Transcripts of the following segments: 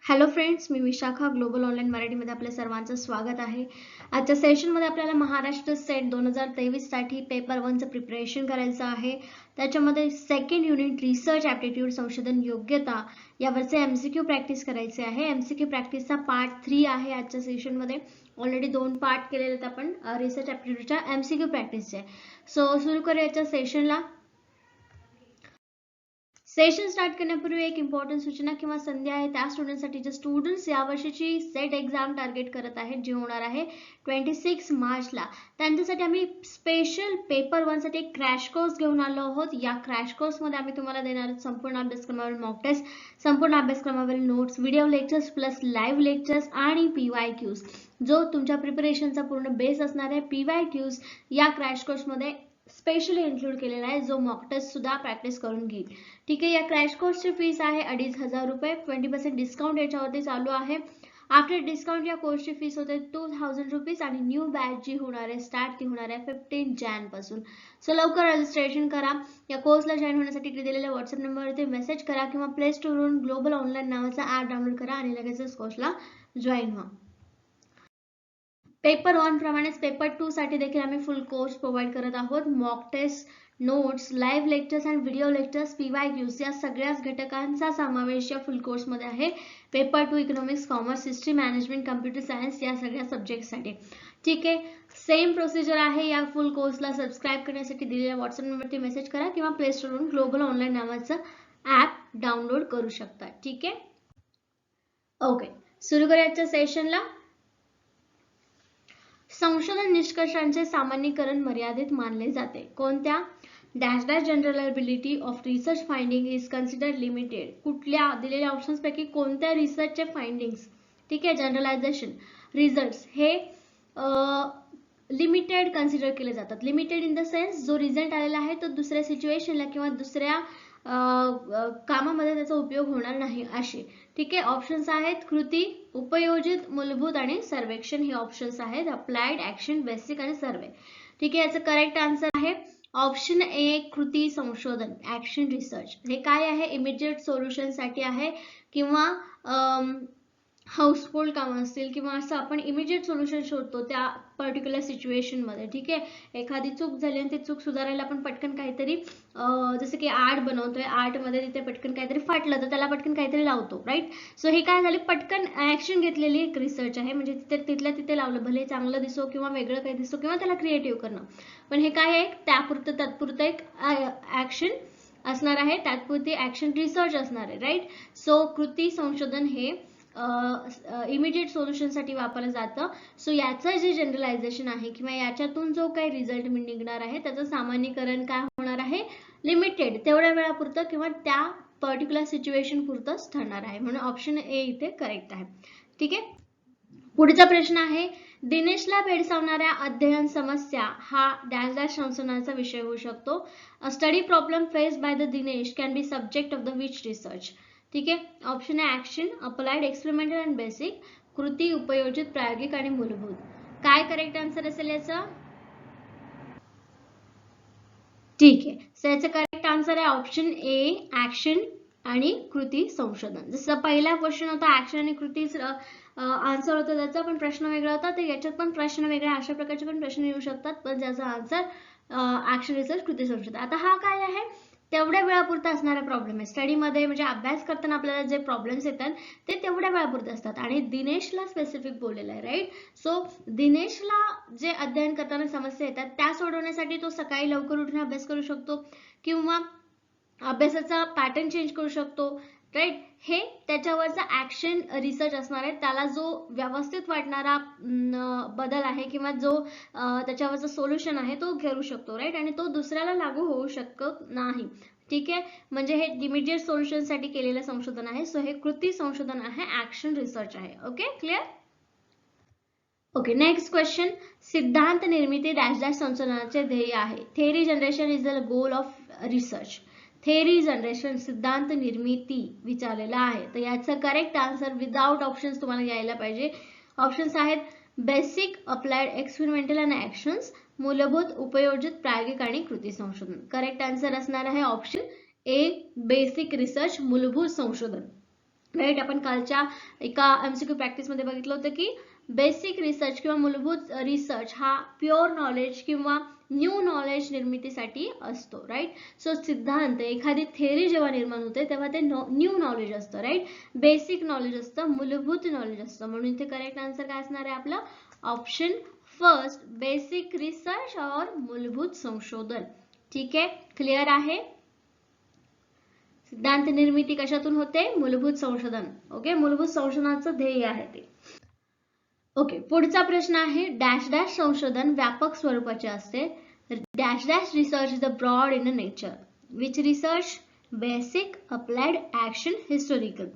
Hello friends, मी Vishakha global online मराठीमध्ये आपल्या सर्वांचं स्वागत आहे. आजच्या सेशनमध्ये आपल्याला महाराष्ट्र सेट 2023 साठी पेपर 1 चं प्रिपरेशन करायचं आहे. त्याच्यामध्ये सेकंड युनिट रिसर्च ॲप्टिट्यूड संशोधन योग्यता यावरचे एमसीक्यू प्रॅक्टिस करायचे आहे. एमसीक्यू प्रॅक्टिसचा पार्ट 3 आहे आजच्या सेशनमध्ये. ऑलरेडी 2 पार्ट केलेले आहेत आपण रिसर्च ॲप्टिट्यूडच्या एमसीक्यू प्रॅक्टिसचे. सो सुरू करूया आजच्या सेशनला. सेशन स्टार्ट करण्यापूर्वी एक इम्पॉर्टंट सूचना किंवा संधी आहे त्या स्टुडंटसाठी जे स्टुडंट्स यावर्षीची सेट एक्झाम टार्गेट करत आहेत, जी होणार आहे 26 मार्चला, त्यांच्यासाठी आम्ही स्पेशल पेपर 1 साठी एक क्रॅश कोर्स घेऊन आलो आहोत. या क्रॅश कोर्समध्ये आम्ही तुम्हाला देणार आहोत संपूर्ण अभ्यासक्रमावरील मॉक टेस्ट, संपूर्ण अभ्यासक्रमावरील notes, video lectures plus live lectures आणि PYQs, जो तुमच्या प्रिपरेशनचा पूर्ण बेस असणार आहे. PYQs या क्रॅश कोर्समध्ये स्पेशली इन्क्लूड केलेला आहे, जो मॉक टेस्ट सुद्धा प्रॅक्टिस करून घेईल. ठीक आहे. या क्रॅश कोर्सची फीस आहे 2,500 रुपये. 20% डिस्काउंट याच्यावरती चालू आहे. आफ्टर डिस्काउंट या कोर्सची फीस होते 2,000 रुपीज आणि न्यू बॅच जी होणार आहे स्टार्ट ती होणार आहे 15 जॅन पासून. सो लवकर रजिस्ट्रेशन करा. या कोर्सला जॉईन होण्यासाठी दिलेल्या व्हॉट्सअप नंबरवरती मेसेज करा किंवा प्ले स्टोरवरून ग्लोबल ऑनलाईन नावाचा ॲप डाउनलोड करा आणि लगेचच कोर्सला जॉईन व्हा. पेपर 1 प्रमाणेच पेपर 2 साठी देखील आम्ही फुल कोर्स प्रोव्हाइड करत आहोत. Mock test, notes, live lectures आणि व्हिडिओ लेक्चर्स, PYQs या सगळ्याच घटकांचा समावेश या फुल कोर्समध्ये आहे. Paper 2 economics, commerce, history, management, computer science या सगळ्या सब्जेक्टसाठी. ठीक आहे. सेम प्रोसिजर आहे. या फुल कोर्सला सबस्क्राईब करण्यासाठी दिलेल्या व्हॉट्सअप नंबरवरती मेसेज करा किंवा प्ले स्टोरवरून ग्लोबल ऑनलाईन नावाचं ॲप डाउनलोड करू शकता. ठीक आहे. ओके, सुरू करूया सेशनला. संशोधन निष्कर्षांचे सामान्यीकरण मर्यादित मानले जाते. कोणत्या? Dash dash generalisability of research finding is considered limited. कुठल्या दिलेल्या ऑप्शन्स पैकी कोणत्या रिसर्चचे फाइंडिंग्स, ठीक आहे, जनरलायझेशन रिझल्ट्स हे लिमिटेड कन्सिडर केले जातात. लिमिटेड इन द सेन्स जो रिझल्ट आलेला आहे तो दुसऱ्या सिच्युएशनला किंवा दुसऱ्या कामामध्ये त्याचा उपयोग होणार नाही असे. ठीक आहे. ऑप्शन्स आहेत कृती, उपयोजित, मूलभूत आणि सर्वेक्षण. हे ऑप्शन्स आहेत अप्लाइड, ऍक्शन, बेसिक आणि सर्वे. ठीक आहे. याचं करेक्ट आन्सर आहे ऑप्शन ए, कृती संशोधन, ऍक्शन रिसर्च. हे काय आहे? इमिजिएट सोल्युशन साठी आहे किंवा हाऊसहोल्ड कामं असतील किंवा असं आपण इमिजिएट सोल्युशन शोधतो त्या पर्टिक्युलर सिच्युएशन मध्ये. ठीक आहे. एखादी चूक झाली आणि ती चूक सुधारायला आपण पटकन काहीतरी जसं की आर्ट बनवतोय, आर्ट मध्ये तिथे पटकन काहीतरी फाटलं तर त्याला पटकन काहीतरी लावतो, राईट. सो हे काय झाले, पटकन ऍक्शन घेतलेली एक रिसर्च आहे. म्हणजे तिथे तिथल्या तिथे लावलं, भले चांगलं दिसो किंवा वेगळं काही दिसो किंवा त्याला क्रिएटिव्ह करणं, पण हे काय आहे, त्यापुरतं तात्पुरतं एक ऍक्शन असणार आहे, तात्पुरती ऍक्शन रिसर्च असणार आहे, राईट. सो कृती संशोधन हे इमिडिएट सोल्युशन साठी वापरलं जातं. सो याचं जे जनरलायझेशन आहे किंवा याच्यातून जो काही रिझल्ट निघणार आहे त्याचं सामान्यीकरण काय होणार आहे, लिमिटेड, तेवढ्या वेळापुरतं किंवा त्या पर्टिक्युलर सिच्युएशन पुरतंच ठरणार आहे. म्हणून ऑप्शन ए इथे करेक्ट आहे. ठीक आहे. पुढचा प्रश्न आहे, दिनेशला भेडसावणाऱ्या अध्ययन समस्या हा डॅश डॅश संशोधनाचा विषय होऊ शकतो. अ study problem faced by the Dinesh can be subject of the which research. ठीक आहे. ऑप्शन आहे action, applied, experimental and basic, कृती, उपयोजित, प्रायोगिक आणि मूलभूत. काय करेक्ट आन्सर असेल याचा? ठीक आहे. सो याचं करेक्ट आन्सर आहे ऑप्शन ए, ऍक्शन आणि कृती संशोधन. जसं पहिला क्वेश्चन होता ऍक्शन आणि कृती आन्सर होता त्याचा पण प्रश्न वेगळा होता, तर याच्यात पण प्रश्न वेगळा, अशा प्रकारचे पण प्रश्न येऊ शकतात, पण ज्याचा आन्सर ऍक्शन रिसर्च, कृती संशोधन. आता हा काय आहे, तेवढ्या वेळापुरता असणारा प्रॉब्लेम आहे. स्टडीमध्ये म्हणजे अभ्यास करताना आपल्याला जे प्रॉब्लेम्स येतात ते तेवढ्या वेळापुरते असतात आणि दिनेशला स्पेसिफिक बोललेलं आहे, राईट. सो दिनेशला जे अध्ययन करताना समस्या येतात त्या सोडवण्यासाठी तो सकाळी लवकर उठून अभ्यास करू शकतो किंवा अभ्यासाचा पॅटर्न चेंज करू शकतो, राईट. हे त्याच्यावरचा ऍक्शन रिसर्च असणार आहे. त्याला जो व्यवस्थित वाटणारा बदल आहे किंवा जो त्याच्यावरचा सोल्युशन आहे तो करू शकतो, राईट, आणि तो दुसऱ्याला लागू होऊ शकत नाही. ठीक आहे. म्हणजे हे इमिजिएट सोल्युशन साठी केलेलं संशोधन आहे. सो हे कृती संशोधन आहे, ऍक्शन रिसर्च आहे. Okay, clear. Okay, next question, सिद्धांत निर्मिती डॅश डॅश संशोधनाचे ध्येय आहे. Theory generation is the goal of research. Theory generation, सिद्धांत निर्मिती विचारलेला आहे, तर याचं करेक्ट आन्सर विदाउट ऑप्शन्स तुम्हाला यायला पाहिजे. ऑप्शन्स आहेत बेसिक, अप्लाइड, एक्सपेरिमेंटल आणि ऍक्शन्स, मूलभूत, उपयोजित, प्रायोगिक आणि कृती संशोधन. करेक्ट आन्सर असणार आहे ऑप्शन ए, बेसिक रिसर्च, मूलभूत संशोधन. राईट. आपण कालच्या एका MCQ प्रॅक्टिस मध्ये बघितलं होतं की बेसिक रिसर्च किंवा मूलभूत रिसर्च हा प्युअर नॉलेज किंवा न्यू नॉलेज निर्मितीसाठी असतो. राईट. सो सिद्धांत, एखादी थेअरी जेव्हा निर्माण होते तेव्हा ते न्यू नॉलेज असतं. राईट. बेसिक नॉलेज असतं, मूलभूत नॉलेज असतं. म्हणून इथे करेक्ट आन्सर काय असणार आहे आपलं? ऑप्शन फर्स्ट, बेसिक रिसर्च और मूलभूत संशोधन. ठीक आहे, क्लिअर आहे. सिद्धांत निर्मिती कशातून होते? मूलभूत संशोधन. ओके, मूलभूत संशोधनाचं ध्येय आहे ते. ओके, पुढचा प्रश्न आहे डॅश डॅश संशोधन व्यापक स्वरूपाचे असते. Dash dash research is the broad in nature. Which research? Basic, applied, action, historical.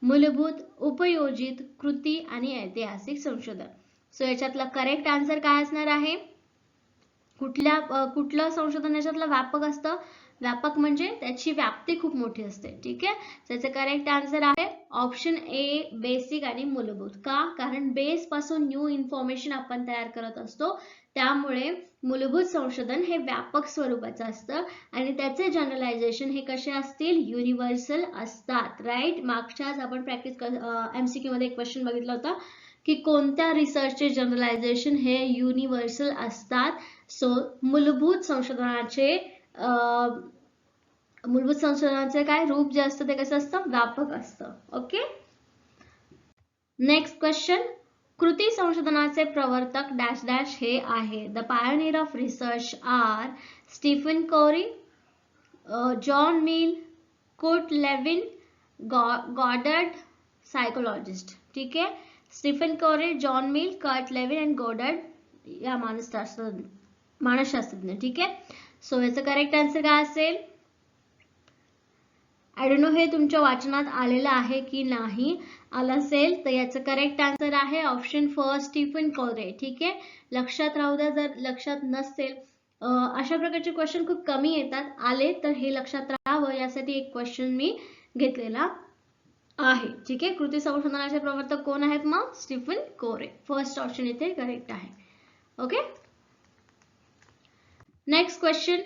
मूलभूत, उपयोजित, कृती आणि ऐतिहासिक संशोधन. सो याच्यातला करेक्ट आन्सर काय असणार आहे? कुठलं संशोधन याच्यातलं व्यापक असतं? व्यापक म्हणजे त्याची व्याप्ती खूप मोठी असते. ठीक आहे, त्याचं करेक्ट आन्सर आहे ऑप्शन ए, बेसिक आणि मूलभूत. का? कारण बेस पासून न्यू इन्फॉर्मेशन आपण तयार करत असतो, त्यामुळे मूलभूत संशोधन हे व्यापक स्वरूपाचं असतं आणि त्याचे जनरलायझेशन हे कसे असतील? युनिव्हर्सल असतात. राईट. मागच्याच आपण प्रॅक्टिस MCQ मध्ये एक क्वेश्चन बघितला होता की कोणत्या रिसर्चचे जनरलायझेशन हे युनिव्हर्सल असतात. सो मूलभूत संशोधनाचे काय रूप जे असतं ते कसं असतं? व्यापक असतं. Okay, next question. कृती संशोधनाचे प्रवर्तक डॅश डॅश हे आहे. The pioneer of research are Stephen Corey, John Mill, Kurt Lewin, Goddard, psychologist. ठीक आहे, Stephen Corey, John Mill, Kurt Lewin आणि गॉडर्ड या मानसशास्त्रज्ञ. ठीक आहे, सो याचं करेक्ट आन्सर काय असेल? आय डोंट नो हे तुमच्या वाचनात आलेलं आहे की नाही. आलं असेल तर याचं करेक्ट आन्सर आहे ऑप्शन फर्स्ट, स्टीफन कोरे. ठीक आहे, लक्षात राहू द्या. जर लक्षात नसेल, अशा प्रकारचे क्वेश्चन खूप कमी येतात. आले तर हे लक्षात राहावं यासाठी एक क्वेश्चन मी घेतलेला आहे. ठीक आहे, कृती संशोधनाचे प्रवर्तक कोण आहेत मग? स्टीफन कोरे. फर्स्ट ऑप्शन इथे करेक्ट आहे. Okay, next question.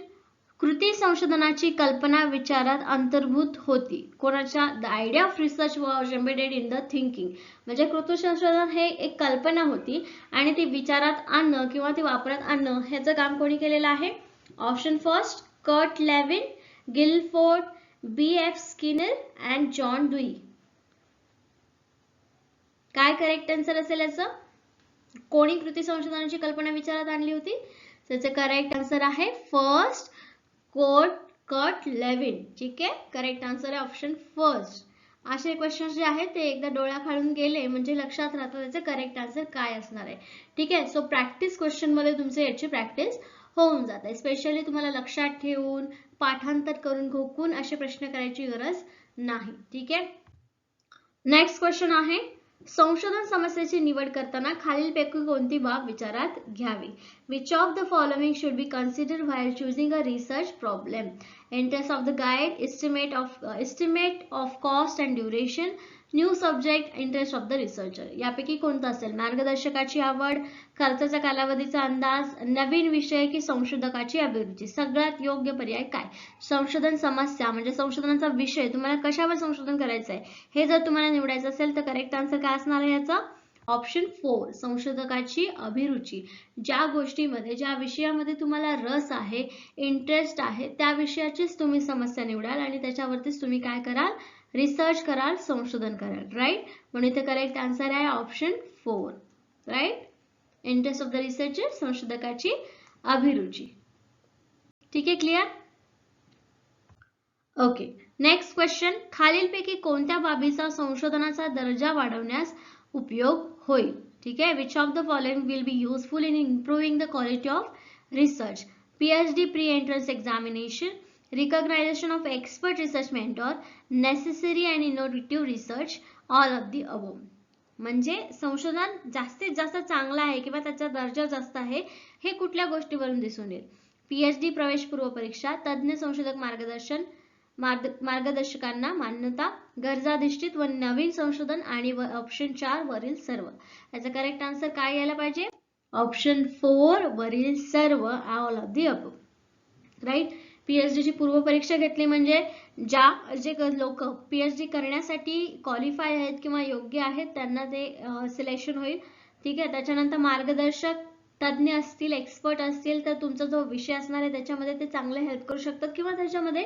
कृती संशोधनाची कल्पना विचारात अंतर्भूत होती. कोणाच्या? The idea of research was embedded in the thinking. म्हणजे कृती संशोधन हे एक कल्पना होती आणि ती विचारात आणणं किंवा ती वापरात आणणं ह्याचं काम कोणी केलेलं आहे? Option first, Kurt Lewin, Guilford, BF Skinner and John Dewey. काय करेक्ट आन्सर असेल याचं? कोणी कृती संशोधनाची कल्पना विचारात आणली होती? त्याचे करेक्ट आन्सर आहे फर्स्ट, कर्ट लेविन. ठीक आहे, करेक्ट आन्सर आहे ऑप्शन फर्स्ट. असे क्वेश्चन जे आहेत ते एकदा डोळ्याखालून गेले म्हणजे लक्षात राहतं त्याचे करेक्ट आन्सर काय असणार आहे. ठीक आहे, सो प्रॅक्टिस क्वेश्चन मध्ये तुमचे याची प्रॅक्टिस होऊन जाते. स्पेशली तुम्हाला लक्षात ठेवून पाठांतर करून घोकून असे प्रश्न करायची गरज नाही. ठीक आहे, नेक्स्ट क्वेश्चन आहे संशोधन समस्येची निवड करताना खालीलपैकी कोणती बाब विचारात घ्यावी? Which of the following should be considered while choosing a research problem? Interest of the guide, estimate of cost and duration, new subject, interest of the researcher. यापैकी कोणतं असेल? मार्गदर्शकाची आवड, खर्चाचा कालावधीचा अंदाज, नवीन विषय की संशोधकाची अभिरुची. सगळ्यात योग्य पर्याय काय? संशोधन समस्या म्हणजे संशोधनाचा विषय, तुम्हाला कशावर संशोधन करायचं आहे हे जर तुम्हाला निवडायचं असेल तर करेक्ट आन्सर काय असणार आहे याचा? ऑप्शन 4, संशोधकाची अभिरुची. ज्या गोष्टीमध्ये, ज्या विषयामध्ये तुम्हाला रस आहे, इंटरेस्ट आहे, त्या विषयाचीच तुम्ही समस्या निवडाल आणि त्याच्यावरतीच तुम्ही काय कराल? रिसर्च कराल, संशोधन कराल. राईट, म्हणून इथे करेक्ट आन्सर आहे option 4. Right, interest of the researcher, संशोधकाची अभिरुची. ठीक आहे, क्लिअर? Okay, next question. खालीलपैकी कोणत्या बाबीचा संशोधनाचा दर्जा वाढवण्यास उपयोग होईल? ठीक आहे, which of the following will be useful in improving the quality of research? PhD pre entrance examination, recognition of expert research mentor, necessary and innovative research, all of the above. म्हणजे संशोधन जास्तीत जास्त चांगलं आहे किंवा त्याचा दर्जा जास्त आहे हे कुठल्या गोष्टीवरून दिसून येईल? PhD प्रवेशपूर्व परीक्षा, तज्ञ संशोधक मार्गदर्शकांना मान्यता, गरजाधिष्ठित व नवीन संशोधन आणि ऑप्शन 4 वरील सर्व. याचा करेक्ट आन्सर काय यायला पाहिजे? ऑप्शन 4 वरील सर्व, all of the above. Right, PhD ची पूर्व परीक्षा घेतली म्हणजे जे लोक PhD करण्यासाठी क्वालिफाय आहेत किंवा योग्य आहेत त्यांना ते सिलेक्शन होईल. ठीक आहे. त्याच्यानंतर मार्गदर्शक तज्ञ असतील, एक्सपर्ट असतील तर तुमचा जो विषय असणार आहे त्याच्यामध्ये ते चांगले हेल्प करू शकतात किंवा त्याच्यामध्ये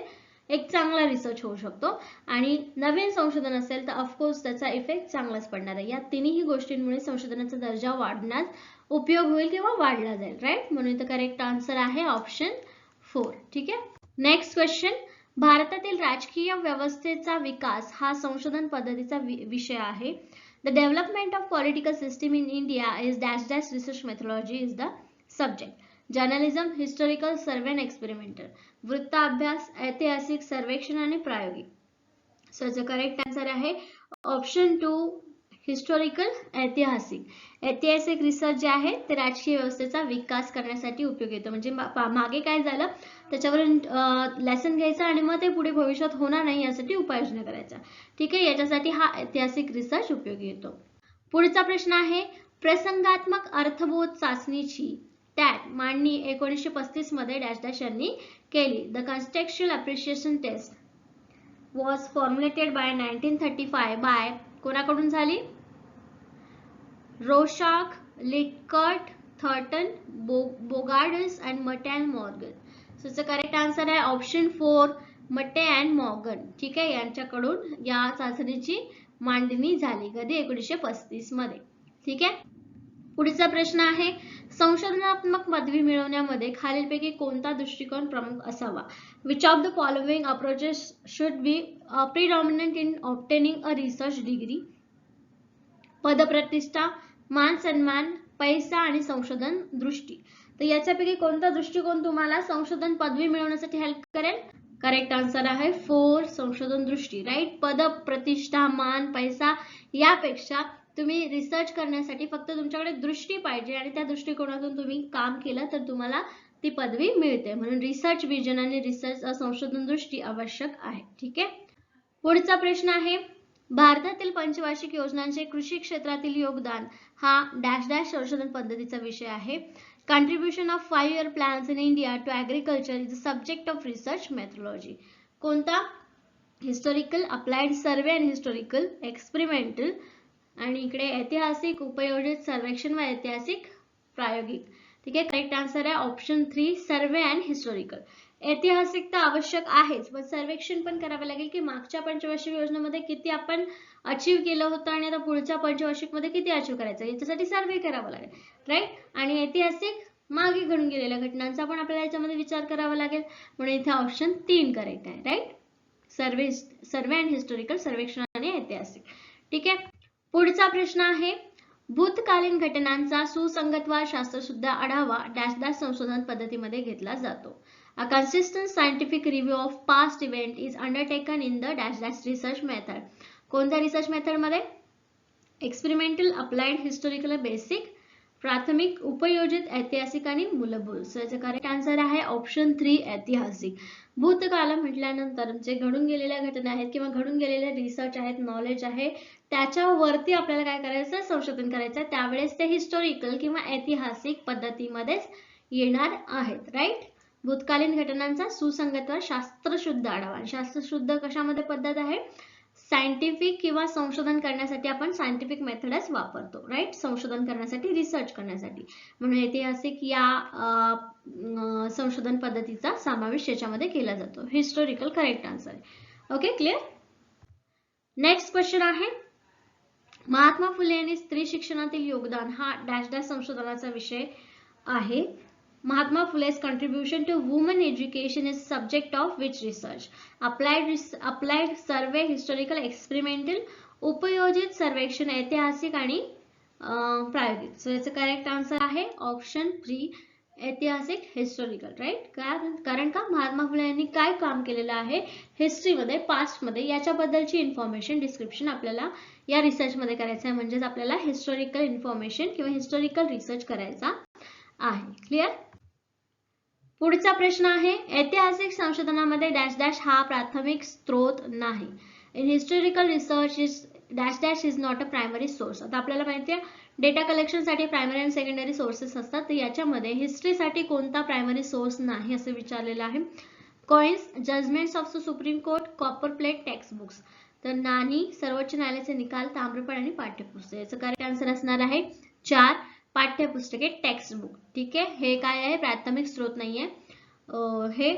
एक चांगला रिसर्च होऊ शकतो. आणि नवीन संशोधन असेल तर ऑफकोर्स त्याचा इफेक्ट चांगलाच पडणार आहे. या तिन्ही गोष्टींमुळे संशोधनाचा दर्जा वाढण्यास उपयोग होईल किंवा वाढला जाईल. राईट. म्हणून इथं करेक्ट आन्सर आहे ऑप्शन 4. ठीक आहे. Next question. भारतातील राजकीय व्यवस्थेचा विकास हा संशोधन पद्धतीचा विषय आहे. The development of political system in India is dash research methodology is the subject. Journalism, historical, survey and experimental. वृत्ताभ्यास, ऐतिहासिक, सर्वेक्षण आणि प्रायोगिक. So the correct answer आहे ऑप्शन 2 हिस्टॉरिकल, ऐतिहासिक. ऐतिहासिक रिसर्च जे आहे ते राजकीय व्यवस्थेचा विकास करण्यासाठी उपयोग येतो. म्हणजे मागे काय झालं त्याच्यावरून लेसन घ्यायचं आणि मग ते पुढे भविष्यात होणार नाही यासाठी उपाययोजना करायच्या. ठीक आहे. याच्यासाठी हा ऐतिहासिक रिसर्च उपयोगी येतो. पुढचा प्रश्न आहे प्रसंगात्मक अर्थबोध चाचणीची टॅट मांडणी 1935 मध्ये डॅश डॅश यांनी केली. The contextual appreciation test was formulated by 1935 by कोणाकडून झाली? Rorschach, Likert, Thurstone, Bogardus and Murray and Morgan. So the correct answer आहे ऑप्शन 4 मटे अँड मॉर्गन. ठीक आहे. यांच्याकडून या चाचणीची मांडणी झाली. कधी? 1935 मध्ये. ठीक आहे. पुढचा प्रश्न आहे संशोधनात्मक पदवी मिळवण्यामध्ये खालीलपैकी कोणता दृष्टिकोन प्रमुख असावा? Which of the following approaches should be predominant in obtaining a research degree? पदप्रतिष्ठा, मान सन्मान, पैसा आणि संशोधन दृष्टी. तर याच्यापैकी कोणता दृष्टिकोन तुम्हाला संशोधन पदवी मिळवण्यासाठी हेल्प करेल? करेक्ट आन्सर आहे 4 संशोधन दृष्टी. राईट. पद, प्रतिष्ठा, मान, पैसा यापेक्षा तुम्ही रिसर्च करण्यासाठी फक्त तुमच्याकडे दृष्टी पाहिजे आणि त्या दृष्टिकोनातून तुम्ही काम केलं तर तुम्हाला ती पदवी मिळते. म्हणून रिसर्च विजन आणि रिसर्च संशोधन दृष्टी आवश्यक आहे. ठीक आहे. पुढचा प्रश्न आहे भारतातील पंचवार्षिक योजनांचे कृषी क्षेत्रातील योगदान हा डॅश डॅश संशोधन पद्धतीचा विषय आहे. Contribution of 5-year plans in India to agriculture is the subject of research methodology. कोणता? Historical, applied, survey and historical, experimental आणि इकडे ऐतिहासिक, उपयोजित, सर्वेक्षण व ऐतिहासिक, प्रायोगिक. ठीक आहे. करेक्ट आन्सर आहे ऑप्शन 3 सर्वे अँड हिस्टॉरिकल. ऐतिहासिक तर आवश्यक आहेच पण सर्वेक्षण पण करावे लागेल की मागच्या पंचवार्षिक योजनेमध्ये किती आपण अचीव केलं होतं आणि आता पुढच्या पंचवार्षिक मध्ये किती अचीव करायचं याच्यासाठी सर्वे करावा लागेल. राईट. आणि ऐतिहासिक मागे घडून गेलेल्या घटनांचा पण आपल्याला याच्यामध्ये विचार करावा लागेल. म्हणून इथे ऑप्शन 3 करेक्ट आहे. राईट. सर्वे अँड हिस्टॉरिकल, सर्वेक्षण आणि ऐतिहासिक. ठीक आहे. पुढचा प्रश्न आहे भूतकालीन घटनांचा सुसंगतवाद शास्त्रशुद्ध आढावा डॅश डॅश संशोधन पद्धतीमध्ये घेतला जातो. A consistent scientific review of past event is undertaken in the dash dash research method. कोणत्या रिसर्च मेथड मध्ये? एक्सपेरिमेंटल, अप्लाइड, हिस्टॉरिकल, बेसिक, प्राथमिक, उपयोजित, ऐतिहासिक आणि मूलभूत. सो याचा करेक्ट आन्सर आहे ऑप्शन 3 ऐतिहासिक. भूतकाल म्हटल्यानंतर जे घडून गेलेल्या घटना आहेत किंवा घडून गेलेले रिसर्च आहेत, नॉलेज आहे त्याच्यावरती आपल्याला काय करायचं? संशोधन करायचं. त्यावेळेस ते हिस्टॉरिकल किंवा ऐतिहासिक पद्धतीमध्येच येणार आहेत. राईट. भूतकालीन घटनांचा सुसंगतवाद शास्त्रशुद्ध आढावा. शास्त्रशुद्ध कशामध्ये पद्धत आहे? सायंटिफिक किंवा संशोधन करण्यासाठी आपण सायंटिफिक मेथडच वापरतो. राईट. संशोधन करण्यासाठी, रिसर्च करण्यासाठी. म्हणून ऐतिहासिक या संशोधन पद्धतीचा समावेश याच्यामध्ये केला जातो. हिस्टॉरिकल करेक्ट आन्सर आहे. ओके. क्लिअर. नेक्स्ट क्वेश्चन आहे महात्मा फुले यांनी स्त्री शिक्षणातील योगदान हा डॅश डॅश संशोधनाचा विषय आहे. Mahatma Phule's contribution to women education is subject of which research? Applied, survey, historical, experimental, उपयोजित, सर्वेक्षण, ऐतिहासिक आणि प्रायोगिक. सो याचं करेक्ट आन्सर आहे ऑप्शन 3 ऐतिहासिक, हिस्टॉरिकल. राईट. कारण का महात्मा फुले यांनी काय काम केलेलं आहे हिस्ट्रीमध्ये, पास्टमध्ये याच्याबद्दलची इन्फॉर्मेशन डिस्क्रिप्शन आपल्याला या रिसर्च मध्ये करायचं आहे. म्हणजेच आपल्याला हिस्टॉरिकल इन्फॉर्मेशन किंवा हिस्टॉरिकल रिसर्च करायचा आहे. क्लिअर. पुढचा प्रश्न आहे ऐतिहासिक संशोधनामध्ये डॅश डॅश हा प्राथमिक स्रोत नाही. In historical research is dash dash is not a primary source. आता आपल्याला माहिती आहे डेटा कलेक्शन साठी प्रायमरी आणि सेकंडरी सोर्सेस असतात. तर याच्यामध्ये हिस्ट्रीसाठी कोणता प्रायमरी सोर्स नाही असं विचारलेलं आहे. Coins, judgements of the supreme court, copper plate, text books. तर नाणी, सर्वोच्च न्यायालयाचे निकाल, ताम्रपट आणि पाठ्यपुस्तक. याचं करेक्ट आन्सर असणार आहे 4 पाठ्यपुस्तके, टेक्स्ट बुक. ठीक आहे, हे काय आहे, प्राथमिक स्रोत नाहीये, हे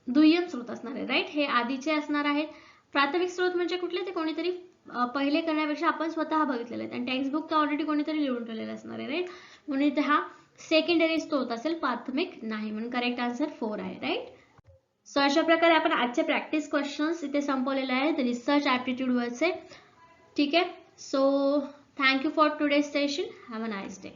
दुय्यम स्रोत असणार आहे. राईट, हे आधीचे असणार आहेत. प्राथमिक स्रोत म्हणजे कुठले, ते कोणीतरी पहिले करण्यापेक्षा आपण स्वतः बघितलेले आहेत. आणि टेक्स्ट बुक तर ऑलरेडी कोणीतरी लिहून ठेवलेलं असणार आहे. राईट, म्हणून इथे हा सेकंडरी स्रोत असेल, प्राथमिक नाही. म्हणून करेक्ट आन्सर 4 आहे. राईट. सो अशा प्रकारे आपण आजचे प्रॅक्टिस क्वेश्चन्स इथे संपवलेले आहेत रिसर्च ऍप्टिट्यूड वरचे. ठीक आहे, so thank you for today session. Have a nice day.